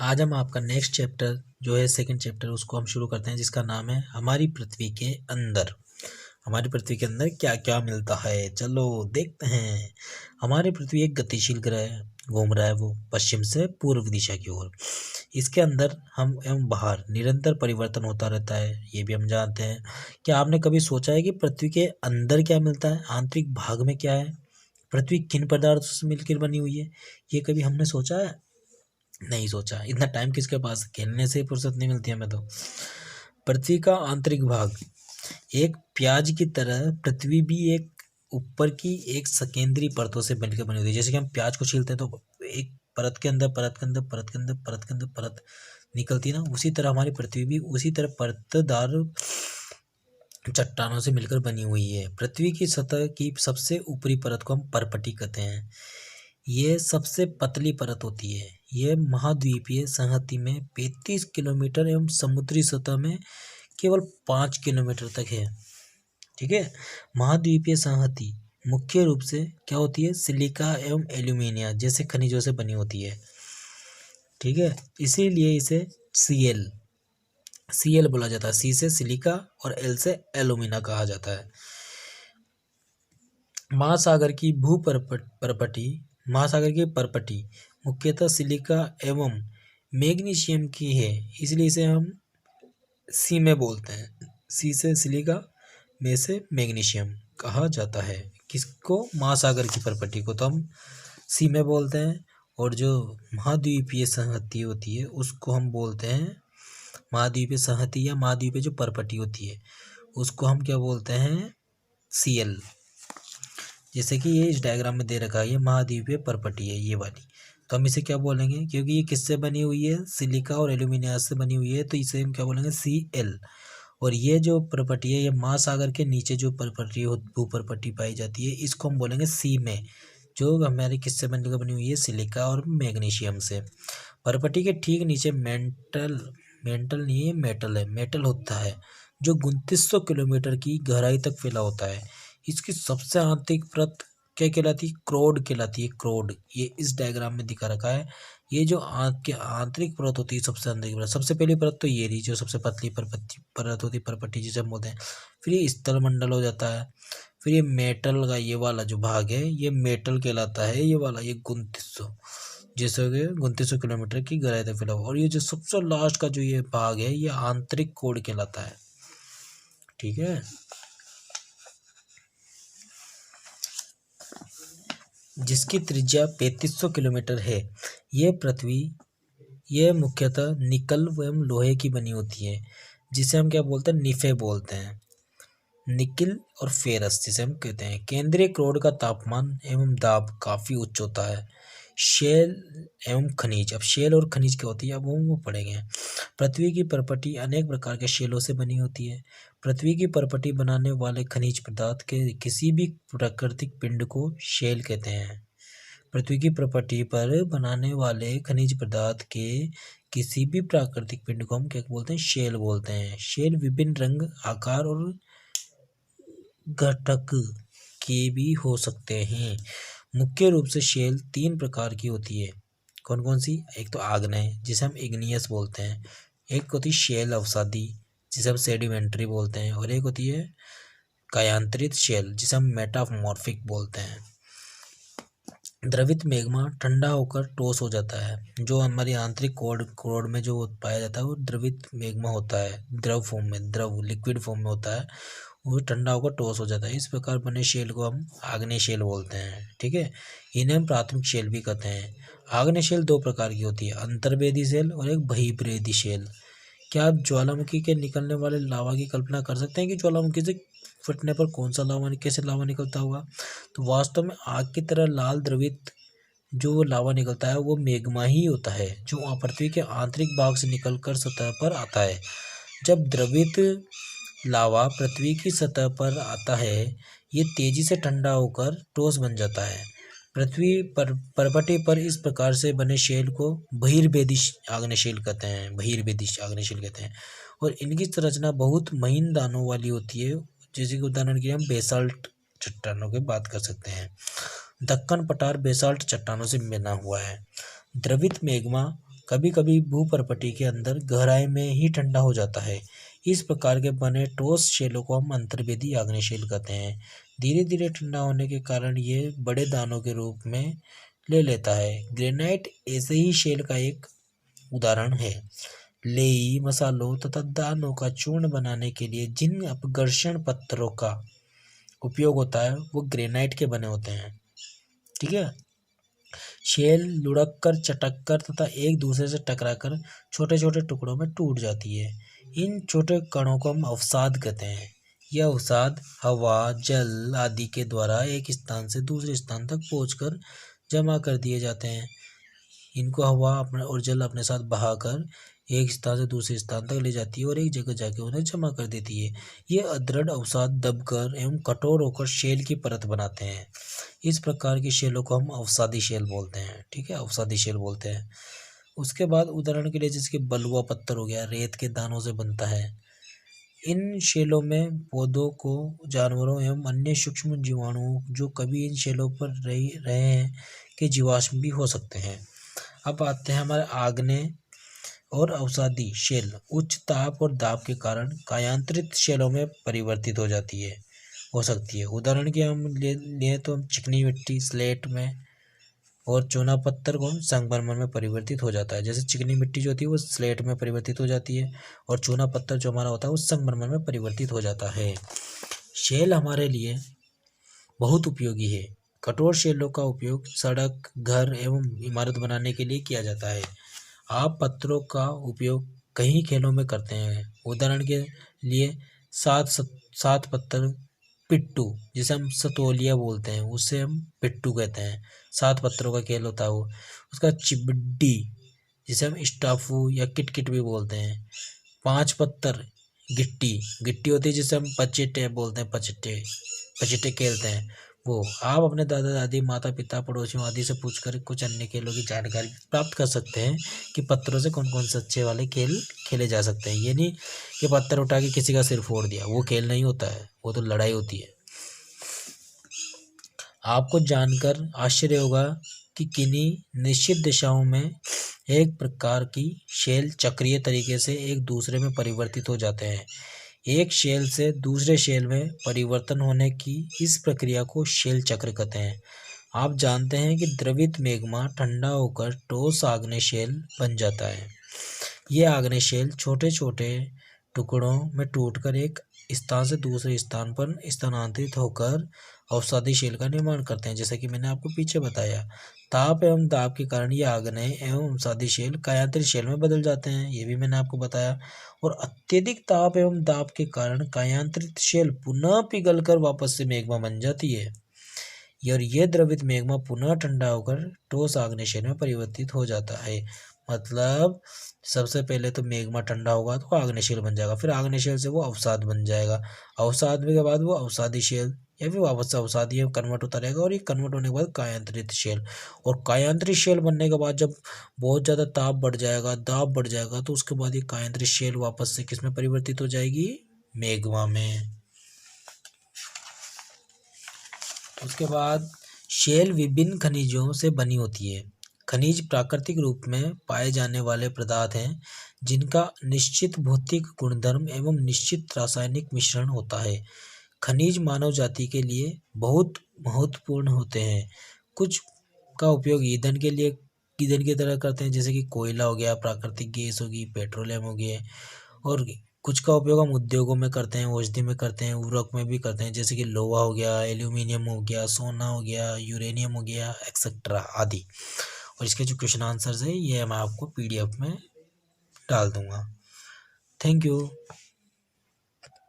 आज हम आपका नेक्स्ट चैप्टर जो है सेकंड चैप्टर उसको हम शुरू करते हैं, जिसका नाम है हमारी पृथ्वी के अंदर। हमारी पृथ्वी के अंदर क्या क्या मिलता है, चलो देखते हैं। हमारी पृथ्वी एक गतिशील ग्रह है, घूम रहा है वो पश्चिम से पूर्व दिशा की ओर। इसके अंदर हम एवं बाहर निरंतर परिवर्तन होता रहता है, ये भी हम जानते हैं। क्या आपने कभी सोचा है कि पृथ्वी के अंदर क्या मिलता है, आंतरिक भाग में क्या है, पृथ्वी किन पदार्थों से मिलकर बनी हुई है? ये कभी हमने सोचा है? नहीं सोचा। इतना टाइम किसके पास, खेलने से फुर्सत नहीं मिलती हमें तो। पृथ्वी का आंतरिक भाग एक प्याज की तरह, पृथ्वी भी एक ऊपर की एक सकेंद्रीय परतों से मिलकर बनी होती है। जैसे कि हम प्याज को छीलते हैं तो एक परत के अंदर परत के अंदर परत के अंदर परत के अंदर परत निकलती है ना, उसी तरह हमारी पृथ्वी भी उसी तरह परतदार चट्टानों से मिलकर बनी हुई है। पृथ्वी की सतह की सबसे ऊपरी परत को हम परपटी कहते हैं। ये सबसे पतली परत होती है। यह महाद्वीपीय संहति में 35 किलोमीटर एवं समुद्री सतह में केवल 5 किलोमीटर तक है। ठीक है। महाद्वीपीय संहति मुख्य रूप से क्या होती है, सिलिका एवं एल्यूमिनियम जैसे खनिजों से बनी होती है। ठीक है, इसीलिए इसे सीएल बोला जाता है। सी से सिलिका और एल से एल्यूमिना कहा जाता है। महासागर की महासागर की परपटी मुख्यतः सिलिका एवं मैग्नीशियम की है, इसलिए इसे हम सी में बोलते हैं। सी से सिलिका, में से मैग्नीशियम कहा जाता है। किसको? महासागर की परपटी को तो हम सी में बोलते हैं, और जो महाद्वीपीय संहति होती है उसको हम बोलते हैं महाद्वीपीय संहति, या महाद्वीपीय जो परपटी होती है उसको हम क्या बोलते हैं, सीएल। जैसे कि ये इस डायग्राम में दे रखा है, ये महाद्वीपीय परपटी है ये वाली, तो हम इसे क्या बोलेंगे, क्योंकि ये किससे बनी हुई है, सिलिका और एल्यूमिनियम से बनी हुई है, तो इसे हम क्या बोलेंगे, सीएल। और ये जो परपटी है, ये महासागर के नीचे जो परपटी भूपरपटी पाई जाती है, इसको हम बोलेंगे सी में, जो हमारी किससे बनकर बनी हुई है, सिलिका और मैग्नीशियम से। परपटी के ठीक नीचे मेंटल नहीं है, मेटल होता है, जो 2900 किलोमीटर की गहराई तक फैला होता है। इसकी सबसे आंतरिक परत क्या कहलाती है, क्रोड कहलाती है। क्रोड ये इस डायग्राम में दिखा रखा है। ये जो आंतरिक परत होती है, सबसे आंतरिक परत, सबसे पहली परत तो ये रही जो सबसे पतली परत होती है, परपटी जिसे हम बोलते हैं। फिर ये स्थल मंडल हो जाता है। फिर ये मेटल का ये वाला जो भाग है, ये मेटल कहलाता है। ये वाला ये 2900, जैसे कि 2900 किलोमीटर की गहराई तक फैला हुआ। और ये जो सबसे लास्ट का जो ये भाग है, ये आंतरिक कोड कहलाता है। ठीक है, जिसकी त्रिज्या 3500 किलोमीटर है। ये पृथ्वी ये मुख्यतः निकल एवं लोहे की बनी होती है, जिसे हम क्या बोलते हैं, निफे बोलते हैं। निकिल और फेरस जिसे हम कहते हैं। केंद्रीय क्रोड का तापमान एवं दाब काफी उच्च होता है। शेल एवं खनिज, अब शेल और खनिज क्या होती है, अब वो पढ़ेंगे। पृथ्वी की परपटी अनेक प्रकार के शेलों से बनी होती है। पृथ्वी की परपटी बनाने वाले खनिज पदार्थ के किसी भी प्राकृतिक पिंड को शेल कहते हैं। पृथ्वी की परपटी पर बनाने वाले खनिज पदार्थ के किसी भी प्राकृतिक पिंड को हम क्या बोलते हैं, शेल बोलते हैं। शेल विभिन्न रंग, आकार और घटक के भी हो सकते हैं। मुख्य रूप से शेल 3 प्रकार की होती है। कौन कौन सी? एक तो आग्नेय जिसे हम इग्नियस बोलते हैं, एक होती है शेल अवसादी जिसे हम सेडिमेंट्री बोलते हैं, और एक होती है कायांतरित शेल जिसे हम मेटामॉर्फिक बोलते हैं। द्रवित मैग्मा ठंडा होकर ठोस हो जाता है। जो हमारी आंतरिक कोड में जो पाया जाता है वो द्रवित मैग्मा होता है, द्रव फॉर्म में, द्रव लिक्विड फॉर्म में होता है, वो ठंडा होकर ठोस हो जाता है। इस प्रकार बने शेल को हम आग्नेय शेल बोलते हैं। ठीक है, इन्हें हम प्राथमिक शेल भी कहते हैं। आग्नेय शेल 2 प्रकार की होती है, अंतर्वेदी शेल और एक बहिर्वेदी शेल। क्या आप ज्वालामुखी के निकलने वाले लावा की कल्पना कर सकते हैं कि ज्वालामुखी से फटने पर कौन सा लावा, कैसे लावा निकलता होगा? तो वास्तव में आग की तरह लाल द्रवित जो लावा निकलता है वो मैग्मा ही होता है, जो पृथ्वी के आंतरिक भाग से निकलकर सतह पर आता है। जब द्रवित लावा पृथ्वी की सतह पर आता है, ये तेजी से ठंडा होकर ठोस बन जाता है। पृथ्वी पर परपटी पर इस प्रकार से बने शेल को बहिर्वेदी आग्नेय शेल कहते हैं, बहिर्वेदी आग्नेय शेल कहते हैं। और इनकी संरचना बहुत महीन दानों वाली होती है। जैसे कि उदाहरण के लिए हम बेसाल्ट चट्टानों की बात कर सकते हैं। दक्कन पठार बेसाल्ट चट्टानों से बना हुआ है। द्रवित मैग्मा कभी कभी भूपर्पटी के अंदर गहराई में ही ठंडा हो जाता है। इस प्रकार के बने ठोस शेलों को हम अंतर्वेदी आग्नेयशिला कहते हैं। धीरे धीरे ठंडा होने के कारण ये बड़े दानों के रूप में ले लेता है। ग्रेनाइट ऐसे ही शेल का एक उदाहरण है। लेई, मसालों तथा दानों का चूर्ण बनाने के लिए जिन अपघर्षण पत्थरों का उपयोग होता है वो ग्रेनाइट के बने होते हैं। ठीक है। शेल लुढ़क कर, चटक कर तथा एक दूसरे से टकराकर छोटे छोटे टुकड़ों में टूट जाती है। इन छोटे कणों को हम अवसाद कहते हैं। यह अवसाद हवा, जल आदि के द्वारा एक स्थान से दूसरे स्थान तक पहुंचकर जमा कर दिए जाते हैं। इनको हवा अपने और जल अपने साथ बहाकर एक स्थान से दूसरे स्थान तक ले जाती है और एक जगह जाके उन्हें जमा कर देती है। ये अदृढ़ अवसाद दबकर एवं कठोर होकर शेल की परत बनाते हैं। इस प्रकार की शेलों को हम अवसादी शेल बोलते हैं। ठीक है, अवसादी शेल बोलते हैं। उसके बाद उदाहरण के लिए जिसके बलुआ पत्थर हो गया, रेत के दानों से बनता है। इन शेलों में पौधों को, जानवरों एवं अन्य सूक्ष्म जीवाणुओं जो कभी इन शेलों पर रहे हैं के जीवाश्म भी हो सकते हैं। अब आते हैं हमारे आग्नेय और अवसादी शेल। उच्च ताप और दाब के कारण कायांतरित शेलों में परिवर्तित हो सकती है। उदाहरण के हम ले तो हम चिकनी मिट्टी, स्लेट में, और चूना पत्थर को संगमरमर में परिवर्तित हो जाता है। जैसे चिकनी मिट्टी जो होती है वो स्लेट में परिवर्तित हो जाती है और चूना पत्थर जो हमारा होता है वो संगमरमर में परिवर्तित हो जाता है। शेल हमारे लिए बहुत उपयोगी है। कठोर शेलों का उपयोग सड़क, घर एवं इमारत बनाने के लिए किया जाता है। आप पत्थरों का उपयोग कई खेलों में करते हैं। उदाहरण के लिए सात पत्थर पिट्टू, जिसे हम सतोलिया बोलते हैं, उसे हम पिट्टू कहते हैं। 7 पत्थरों का खेल होता है वो। उसका चिबड्डी, जिसे हम स्टाफू या किटकिट भी बोलते हैं। 5 पत्थर गिट्टी होती है, जिसे हम पचीटे बोलते हैं। पचीटे खेलते हैं वो। आप अपने दादा दादी, माता पिता, पड़ोसियों आदि से पूछकर कुछ अन्य खेलों की जानकारी प्राप्त कर सकते हैं कि पत्थरों से कौन कौन से अच्छे वाले खेल खेले जा सकते हैं। ये नहीं कि पत्थर उठा के किसी का सिर फोड़ दिया, वो खेल नहीं होता है, वो तो लड़ाई होती है। आपको जानकर आश्चर्य होगा कि किन्हीं निश्चित दिशाओं में एक प्रकार की शेल चक्रीय तरीके से एक दूसरे में परिवर्तित हो जाते हैं। एक शेल से दूसरे शेल में परिवर्तन होने की इस प्रक्रिया को शेल चक्र कहते हैं। आप जानते हैं कि द्रवित मैग्मा ठंडा होकर ठोस आग्नेय शेल बन जाता है। ये आग्नेय शेल छोटे छोटे टुकड़ों में टूटकर एक स्थान से दूसरे स्थान पर स्थानांतरित होकर अवसादी शेल का निर्माण करते हैं। जैसा कि मैंने आपको पीछे बताया, ताप एवं दाब के कारण ये आग्नेय एवं अवसादी शेल कायांतरित शेल में बदल जाते हैं, ये भी मैंने आपको बताया। और अत्यधिक ताप एवं दाब के कारण कायांतरित शेल पुनः पिघलकर वापस से मैग्मा बन जाती है और यह द्रवित मैग्मा पुनः ठंडा होकर ठोस आग्नेय शेल में परिवर्तित हो जाता है। मतलब सबसे पहले तो मैग्मा ठंडा होगा तो आग्नेय शेल बन जाएगा, फिर आग्नेय शेल से वो अवसाद बन जाएगा, अवसाद के बाद वो अवसादी शेल या फिर वापस से अवसादी कन्वर्ट होता रहेगा, और ये कन्वर्ट होने के बाद कायांतरित शेल। और कायांतरित शेल बनने के बाद जब बहुत ज़्यादा ताप बढ़ जाएगा, दाब बढ़ जाएगा, तो उसके बाद ये कायांतरित शेल वापस से किस में परिवर्तित हो जाएगी? मैग्मा में। उसके बाद शेल विभिन्न खनिजों से बनी होती है। खनिज प्राकृतिक रूप में पाए जाने वाले पदार्थ हैं जिनका निश्चित भौतिक गुणधर्म एवं निश्चित रासायनिक मिश्रण होता है। खनिज मानव जाति के लिए बहुत महत्वपूर्ण होते हैं। कुछ का उपयोग ईंधन की तरह करते हैं, जैसे कि कोयला हो गया, प्राकृतिक गैस होगी, पेट्रोलियम हो गया, और कुछ का उपयोग हम उद्योगों में करते हैं, औषधि में करते हैं, उर्वरक में भी करते हैं, जैसे कि लोहा हो गया, एल्यूमिनियम हो गया, सोना हो गया, यूरेनियम हो गया, एक्सेट्रा आदि। और इसके जो क्वेश्चन आंसर्स है ये मैं आपको PDF में डाल दूंगा। Thank you.